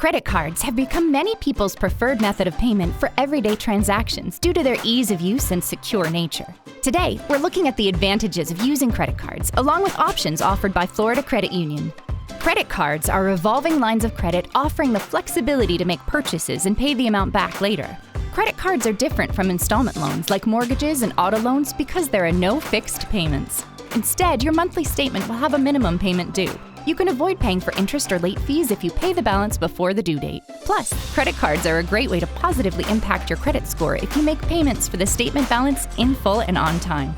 Credit cards have become many people's preferred method of payment for everyday transactions due to their ease of use and secure nature. Today, we're looking at the advantages of using credit cards, along with options offered by Florida Credit Union. Credit cards are revolving lines of credit offering the flexibility to make purchases and pay the amount back later. Credit cards are different from installment loans like mortgages and auto loans because there are no fixed payments. Instead, your monthly statement will have a minimum payment due. You can avoid paying for interest or late fees if you pay the balance before the due date. Plus, credit cards are a great way to positively impact your credit score if you make payments for the statement balance in full and on time.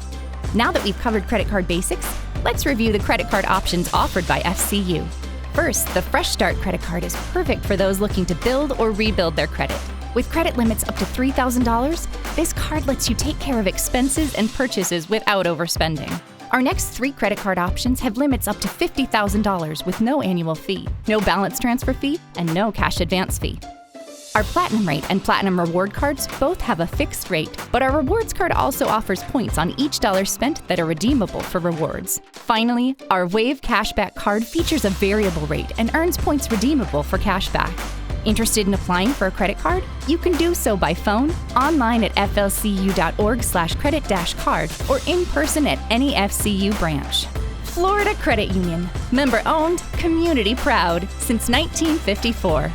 Now that we've covered credit card basics, let's review the credit card options offered by FCU. First, the Fresh Start credit card is perfect for those looking to build or rebuild their credit. With credit limits up to $3,000, this card lets you take care of expenses and purchases without overspending. Our next 3 credit card options have limits up to $50,000 with no annual fee, no balance transfer fee, and no cash advance fee. Our Platinum Rate and Platinum Reward cards both have a fixed rate, but our Rewards card also offers points on each dollar spent that are redeemable for rewards. Finally, our Wave Cashback card features a variable rate and earns points redeemable for cashback. Interested in applying for a credit card? You can do so by phone, online at flcu.org/credit-card, or in person at any FCU branch. Florida Credit Union. Member owned, community proud since 1954.